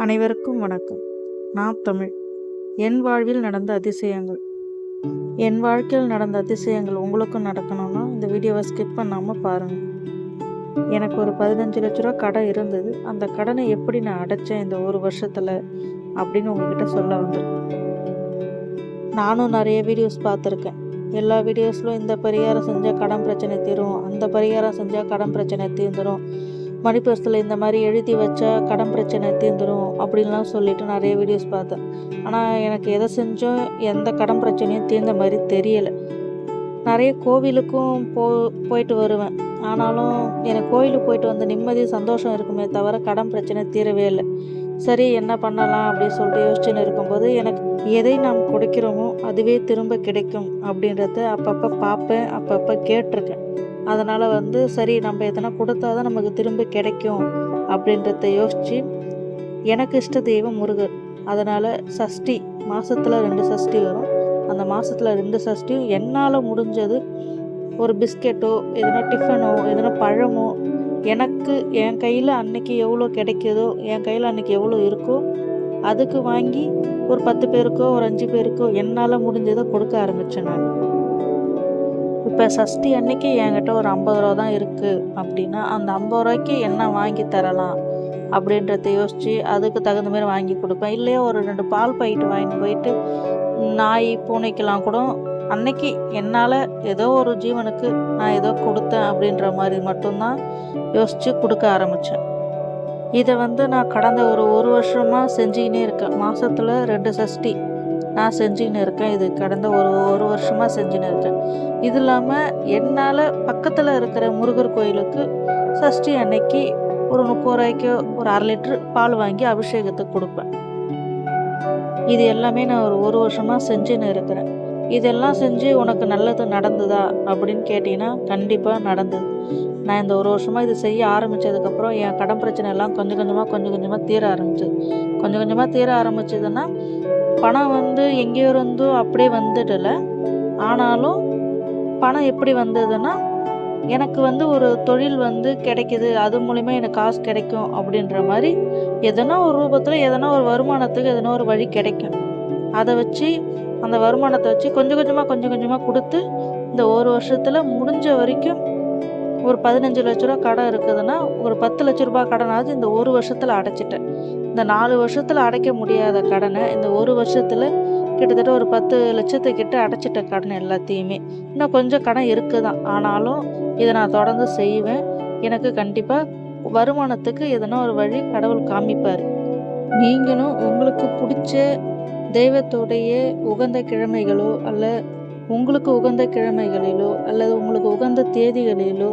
அனைவருக்கும் வணக்கம். நான் தமிழ். என் வாழ்வில் நடந்த அதிசயங்கள். என் வாழ்க்கையில் நடந்த அதிசயங்கள் உங்களுக்கும் நடக்கணும்னா இந்த வீடியோவை ஸ்கிப் பண்ணாமல் பாருங்கள். எனக்கு ஒரு 15 லட்ச ரூபா கடன் இருந்தது. அந்த கடனை எப்படி நான் அடைச்சேன் இந்த ஒரு வருஷத்தில் அப்படின்னு உங்ககிட்ட சொல்ல வந்திருக்கேன். நானும் நிறைய வீடியோஸ் பார்த்துருக்கேன். எல்லா வீடியோஸ்லும் இந்த பரிகாரம் செஞ்சால் கடன் பிரச்சனை தீரும், அந்த பரிகாரம் செஞ்சால் கடன் பிரச்சனை தீர்ந்துடும், மணி பர்ஸில் இந்த மாதிரி எழுதி வச்சா கடன் பிரச்சனை தீர்ந்துடும் அப்படின்லாம் சொல்லிட்டு நிறைய வீடியோஸ் பார்த்தேன். ஆனால் எனக்கு எதை செஞ்சோம் எந்த கடன் பிரச்சனையும் தீர்ந்த மாதிரி தெரியலை. நிறைய கோவிலுக்கும் போயிட்டு வருவேன். ஆனாலும் எனக்கு கோவிலுக்கு போயிட்டு வந்த நிம்மதி சந்தோஷம் இருக்குமே தவிர கடன் பிரச்சனை தீரவே இல்லை. சரி என்ன பண்ணலாம் அப்படின்னு சொல்லிட்டு யோசிச்சுன்னு இருக்கும்போது எனக்கு எதை நாம் கொடுக்கிறோமோ அதுவே திரும்ப கிடைக்கும் அப்படின்றத அப்பப்போ பார்ப்பேன், அப்பப்போ கேட்டிருக்கேன். அதனால் சரி நம்ம எதனா கொடுத்தா தான் நமக்கு திரும்ப கிடைக்கும் அப்படின்றத யோசித்து எனக்கு இஷ்ட தெய்வம் முருகர். அதனால் சஷ்டி மாதத்தில் 2 சஷ்டி வரும். அந்த மாதத்தில் 2 சஷ்டியும் என்னால் முடிஞ்சது ஒரு பிஸ்கெட்டோ எதனா டிஃபனோ எதனா பழமோ எனக்கு என் கையில் அன்றைக்கி எவ்வளோ கிடைக்குதோ என் கையில் அன்றைக்கி எவ்வளோ இருக்கோ அதுக்கு வாங்கி ஒரு 10 பேருக்கோ ஒரு 5 பேருக்கோ என்னால் முடிஞ்சதை கொடுக்க ஆரம்பித்தேன். நான் இப்போ சஷ்டி அன்னைக்கு என்கிட்ட ஒரு 50 ரூபா தான் இருக்குது அப்படின்னா அந்த 50 ரூபாய்க்கு என்ன வாங்கி தரலாம் அப்படின்றத யோசித்து அதுக்கு தகுந்த மாதிரி வாங்கி கொடுப்பேன். இல்லையா ஒரு 2 பால் பாக்கெட்டு வாங்கிட்டு போயிட்டு நாய் பூனைக்கெல்லாம் கூட அன்னைக்கு என்னால் ஏதோ ஒரு ஜீவனுக்கு நான் ஏதோ கொடுத்தேன் அப்படின்ற மாதிரி மட்டும்தான் யோசித்து கொடுக்க ஆரம்பித்தேன். இதை நான் கடந்த ஒரு வருஷமாக செஞ்சுக்கினே இருக்கேன். மாதத்தில் 2 சஷ்டி நான் செஞ்சுக்கின்னு இருக்கேன். இது கடந்த ஒரு வருஷமாக செஞ்சுன்னு இருக்கேன். இது இல்லாமல் என்னால் பக்கத்தில் இருக்கிற முருகர் கோயிலுக்கு சஷ்டி அன்னைக்கு ஒரு 30 ரூபாய்க்கு ஒரு 1/2 லிட்டர் பால் வாங்கி அபிஷேகத்துக்கு கொடுப்பேன். இது எல்லாமே நான் ஒரு வருஷமாக செஞ்சுன்னு இருக்கிறேன். இதெல்லாம் செஞ்சு உனக்கு நல்லது நடந்ததா அப்படின்னு கேட்டிங்கன்னா கண்டிப்பாக நடந்தது. நான் இந்த ஒரு வருஷமாக இது செய்ய ஆரம்பித்ததுக்கப்புறம் என் கடன் பிரச்சனை எல்லாம் கொஞ்சம் கொஞ்சமாக தீர ஆரம்பிச்சது. கொஞ்சம் கொஞ்சமாக தீர ஆரம்பிச்சதுன்னா பணம் எங்கேயோ இருந்தோ அப்படியே வந்துடலை. ஆனாலும் பணம் எப்படி வந்ததுன்னா எனக்கு ஒரு தொழில் கிடைக்கிது, அது மூலிமா எனக்கு காசு கிடைக்கும் அப்படின்ற மாதிரி எதனா ஒரு ரூபத்தில் எதனா ஒரு வருமானத்துக்கு எதனா ஒரு வழி கிடைக்கும். அதை வச்சு அந்த வருமானத்தை வச்சு கொஞ்சம் கொஞ்சமாக கொடுத்து இந்த ஒரு வருஷத்தில் முடிஞ்ச வரைக்கும் ஒரு 15 லட்ச ரூபா கடன் இருக்குதுன்னா ஒரு 10 லட்ச ரூபா கடனாவது இந்த ஒரு வருஷத்தில் அடைச்சிட்டேன். இந்த 4 வருஷத்தில் அடைக்க முடியாத கடனை இந்த ஒரு வருஷத்தில் கிட்டத்தட்ட ஒரு 10 லட்சத்துக்கிட்ட அடைச்சிட்ட கடன் எல்லாத்தையுமே. இன்னும் கொஞ்சம் கடன் இருக்குதான். ஆனாலும் இதை நான் தொடர்ந்து செய்வேன். எனக்கு கண்டிப்பாக வருமானத்துக்கு எதனா ஒரு வழி கடவுள் காமிப்பார். நீங்களும் உங்களுக்கு பிடிச்ச தெய்வத்துடைய உகந்த கிழமைகளோ அல்ல உங்களுக்கு உகந்த கிழமைகளிலோ அல்லது உங்களுக்கு உகந்த தேதிகளிலோ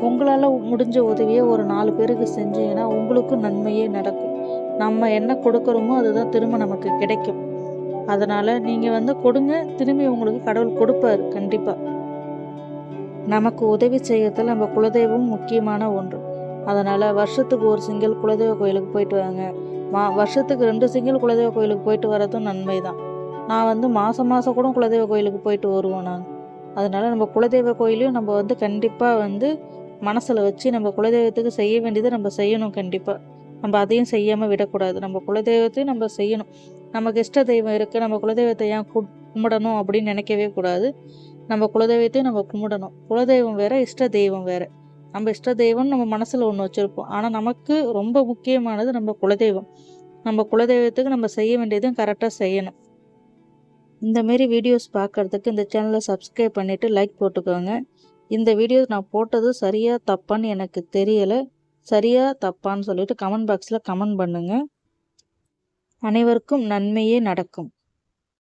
உங்களால் முடிஞ்ச உதவியை ஒரு 4 பேருக்கு செஞ்சீங்கன்னா உங்களுக்கும் நன்மையே நடக்கும். நம்ம என்ன கொடுக்குறோமோ அதுதான் திரும்ப நமக்கு கிடைக்கும். அதனால் நீங்கள் கொடுங்க, திரும்பி உங்களுக்கு கடவுள் கொடுப்பார் கண்டிப்பாக. நமக்கு உதவி செய்யறதுல நம்ம குலதெய்வம் முக்கியமான ஒன்று. அதனால் வருஷத்துக்கு ஒரு சிங்கிள் குலதெய்வ கோயிலுக்கு போயிட்டு வாங்க. வருஷத்துக்கு 2 சிங்கிள் குலதெய்வ கோயிலுக்கு போயிட்டு வரதும் நன்மை தான். நான் மாதம் கூட குலதெய்வ கோயிலுக்கு போயிட்டு வருவோம் நாங்கள். அதனால் நம்ம குலதெய்வ கோயிலையும் நம்ம கண்டிப்பாக மனசில் வச்சு நம்ம குலதெய்வத்துக்கு செய்ய வேண்டியதை நம்ம செய்யணும். கண்டிப்பாக நம்ம அதையும் செய்யாமல் விடக்கூடாது. நம்ம குலதெய்வத்தையும் நம்ம செய்யணும். நமக்கு இஷ்ட தெய்வம் இருக்குது, நம்ம குலதெய்வத்தை ஏன் கும்பிடணும் அப்படின்னு நினைக்கவே கூடாது. நம்ம குலதெய்வத்தையும் நம்ம கும்பிடணும். குலதெய்வம் வேறு, இஷ்ட தெய்வம் வேறு. நம்ம இஷ்ட தெய்வம்னு நம்ம மனசில் ஒன்று வச்சுருப்போம். ஆனால் நமக்கு ரொம்ப முக்கியமானது நம்ம குலதெய்வம். நம்ம குலதெய்வத்துக்கு நம்ம செய்ய வேண்டியதும் கரெக்டாக செய்யணும். இந்தமாரி வீடியோஸ் பார்க்குறதுக்கு இந்த சேனலை சப்ஸ்கிரைப் பண்ணிவிட்டு லைக் போட்டுக்கோங்க. இந்த வீடியோ நான் போட்டது சரியாக தப்பான்னு எனக்கு தெரியலை. சரியாக தப்பான்னு சொல்லிட்டு கமெண்ட் பாக்ஸில் கமெண்ட் பண்ணுங்கள். அனைவருக்கும் நன்மையே நடக்கும்.